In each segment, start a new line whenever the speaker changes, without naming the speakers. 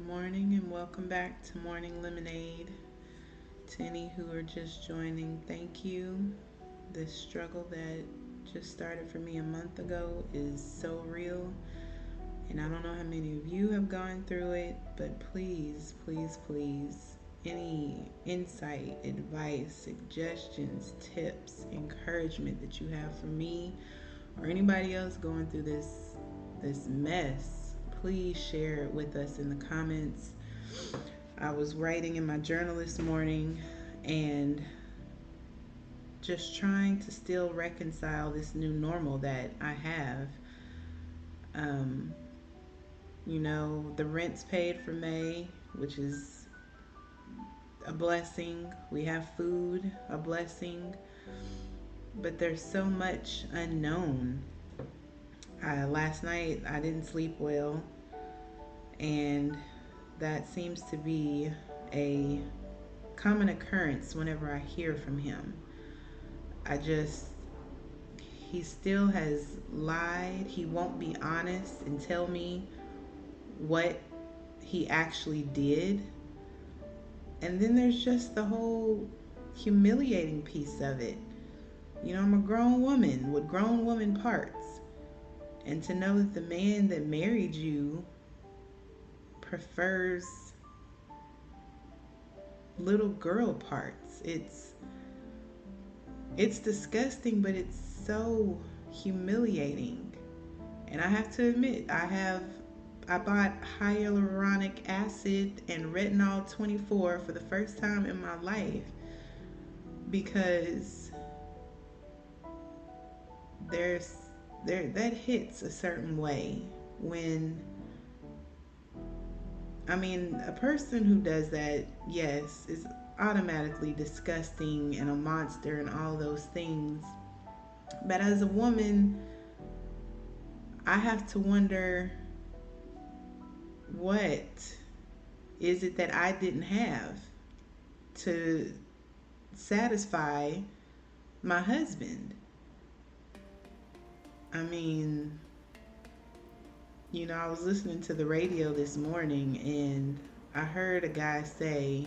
Good morning and welcome back to Morning Lemonade. To any who are just joining, thank you. This struggle that just started for me a month ago is so real, and I don't know how many of you have gone through it, but please, please, please, any insight, advice, suggestions, tips, encouragement that you have for me or anybody else going through this mess, please share it with us in the comments. I was writing in my journal this morning and just trying to still reconcile this new normal that I have. Um, the rent's paid for May, which is a blessing. We have food, a blessing, but there's so much unknown. Last night I didn't sleep well, and that seems to be a common occurrence whenever I hear from him. I just, he still has lied. He won't be honest and tell me what he actually did. And then there's just the whole humiliating piece of it. I'm a grown woman with grown woman parts. And to know that the man that married you prefers little girl parts. It's disgusting, but it's so humiliating. And I have to admit, I bought hyaluronic acid and retinol 24 for the first time in my life because that hits a certain way when a person who does that, yes, is automatically disgusting and a monster and all those things. But as a woman, I have to wonder, what is it that I didn't have to satisfy my husband? I was listening to the radio this morning and I heard a guy say,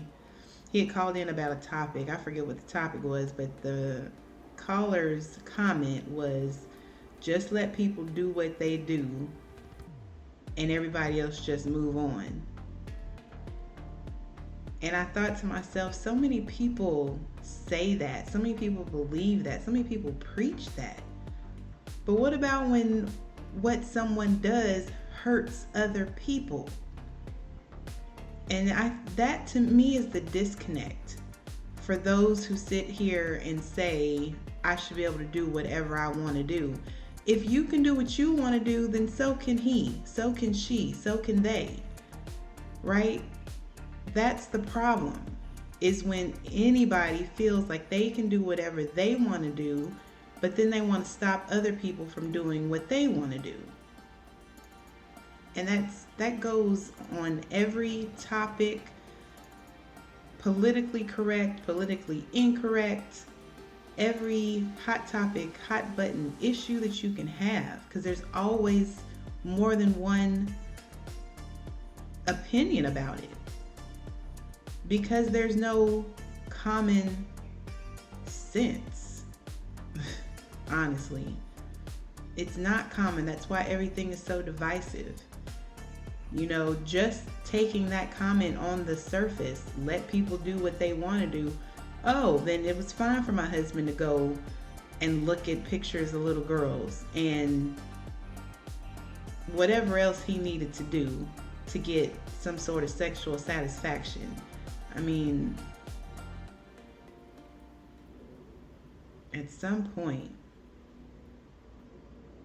he had called in about a topic. I forget what the topic was, but the caller's comment was, just let people do what they do and everybody else just move on. And I thought to myself, so many people say that, so many people believe that, so many people preach that. But what about when what someone does hurts other people? And that to me is the disconnect for those who sit here and say, I should be able to do whatever I want to do. If you can do what you want to do, then so can he, so can she, so can they, right? That's the problem, is when anybody feels like they can do whatever they want to do, but then they want to stop other people from doing what they want to do. And that goes on every topic, politically correct, politically incorrect, every hot topic, hot button issue that you can have, because there's always more than one opinion about it, because there's no common sense. Honestly, it's not common. That's why everything is so divisive. Just taking that comment on the surface, let people do what they want to do. Oh, then it was fine for my husband to go and look at pictures of little girls and whatever else he needed to do to get some sort of sexual satisfaction. At some point,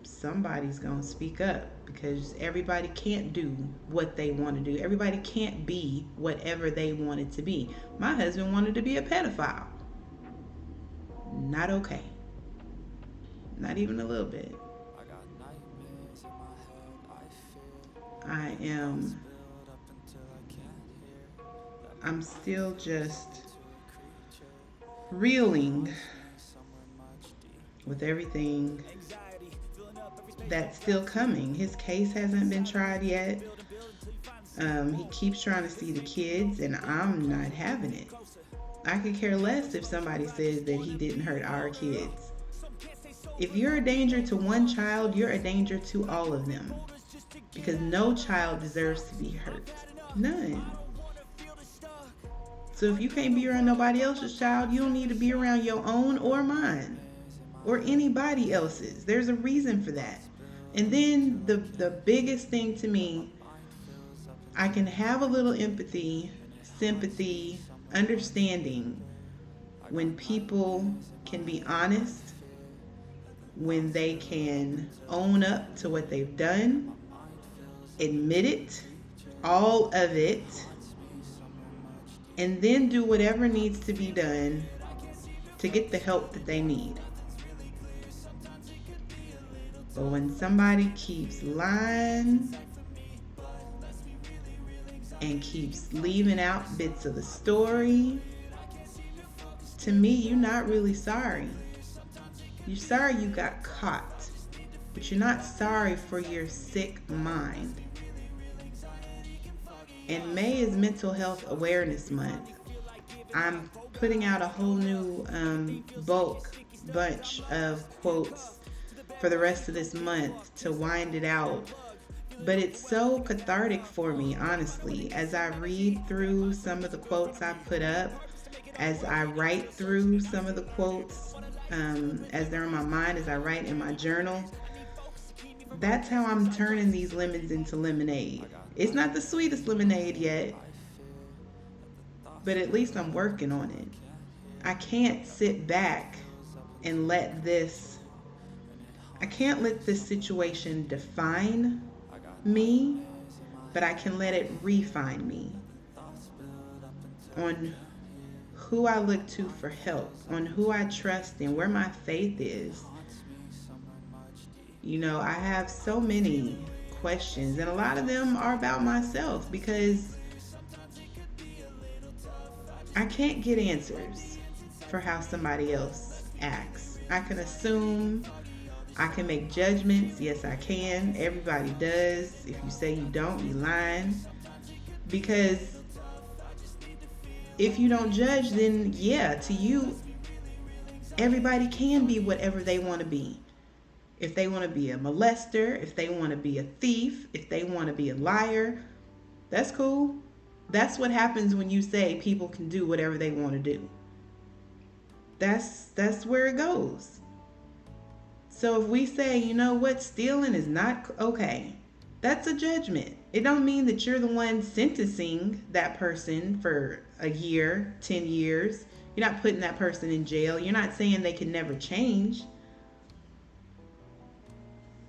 somebody's gonna speak up, because everybody can't do what they want to do. Everybody can't be whatever they wanted to be. My husband wanted to be a pedophile. Not okay. Not even a little bit. I'm still just reeling with everything that's still coming. His case hasn't been tried yet. He keeps trying to see the kids, and I'm not having it. I could care less if somebody says that he didn't hurt our kids. If you're a danger to one child, you're a danger to all of them. Because no child deserves to be hurt. None. So if you can't be around nobody else's child, you don't need to be around your own or mine or anybody else's. There's a reason for that. And then the biggest thing to me, I can have a little empathy, sympathy, understanding when people can be honest, when they can own up to what they've done, admit it, all of it, and then do whatever needs to be done to get the help that they need. But when somebody keeps lying and keeps leaving out bits of the story, to me, you're not really sorry. You're sorry you got caught, but you're not sorry for your sick mind. And May is Mental Health Awareness Month. I'm putting out a whole new bulk bunch of quotes for the rest of this month to wind it out. But it's so cathartic for me, honestly, as I read through some of the quotes I put up, as I write through some of the quotes, as they're in my mind, as I write in my journal. That's how I'm turning these lemons into lemonade. It's not the sweetest lemonade yet, but at least I'm working on it. I can't sit back and I can't let this situation define me, but I can let it refine me on who I look to for help, on who I trust and where my faith is. You know, I have so many questions, and a lot of them are about myself because I can't get answers for how somebody else acts. I can assume, I can make judgments. Yes, I can. Everybody does. If you say you don't, you're lying. Because if you don't judge, then yeah, to you, everybody can be whatever they want to be. If they want to be a molester, if they want to be a thief, if they want to be a liar, that's cool. That's what happens when you say people can do whatever they want to do. That's where it goes. So if we say, you know what, stealing is not okay, that's a judgment. It don't mean that you're the one sentencing that person for a year, 10 years. You're not putting that person in jail. You're not saying they can never change.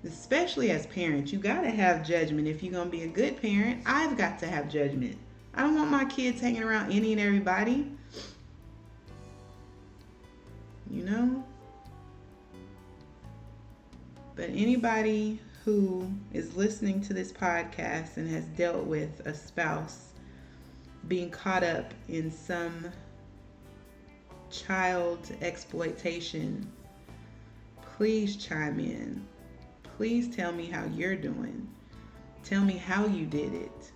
Especially as parents, you got to have judgment. If you're going to be a good parent, I've got to have judgment. I don't want my kids hanging around any and everybody. You know? But anybody who is listening to this podcast and has dealt with a spouse being caught up in some child exploitation, please chime in. Please tell me how you're doing. Tell me how you did it.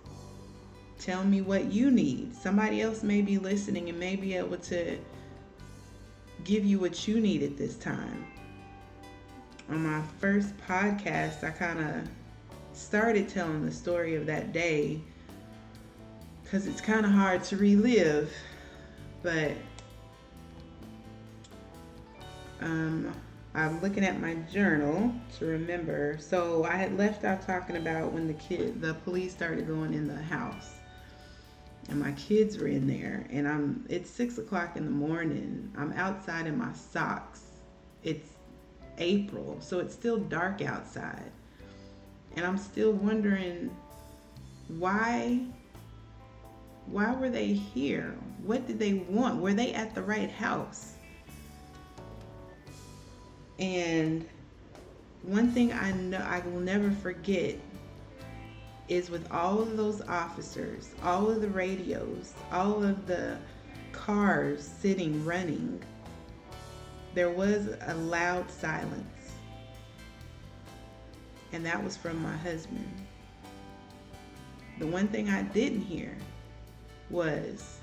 Tell me what you need. Somebody else may be listening and may be able to give you what you need at this time. On my first podcast, I kind of started telling the story of that day because it's kind of hard to relive, but I'm looking at my journal to remember. So I had left out talking about when the police started going in the house, and my kids were in there, and it's 6:00 in the morning. I'm outside in my socks. It's April, so it's still dark outside, and I'm still wondering why were they here? What did they want? Were they at the right house? And one thing I know I will never forget is with all of those officers, all of the radios, all of the cars sitting running, there was a loud silence. And that was from my husband. The one thing I didn't hear was,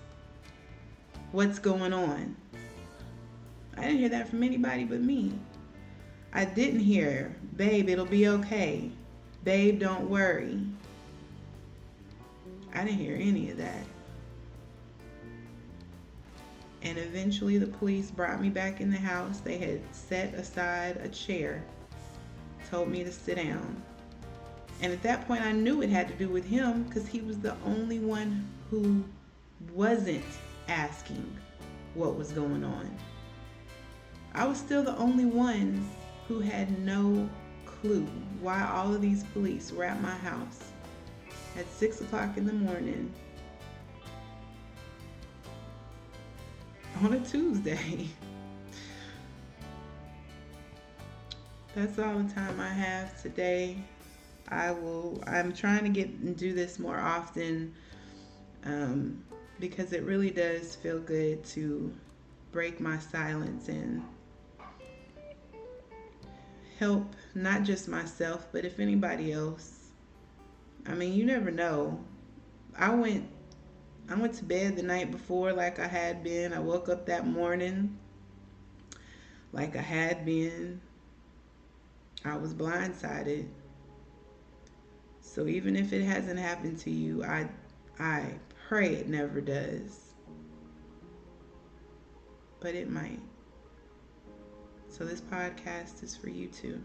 what's going on? I didn't hear that from anybody but me. I didn't hear, babe, it'll be okay. Babe, don't worry. I didn't hear any of that. And eventually the police brought me back in the house. They had set aside a chair, told me to sit down. And at that point I knew it had to do with him because he was the only one who wasn't asking what was going on. I was still the only one who had no clue why all of these police were at my house at 6 o'clock in the morning on a Tuesday. That's all the time I have today. I'm trying to do this more often because it really does feel good to break my silence and help not just myself, but if anybody else. I mean, you never know. I went to bed the night before like I had been. I woke up that morning like I had been. I was blindsided. So even if it hasn't happened to you, I pray it never does. But it might. So this podcast is for you too.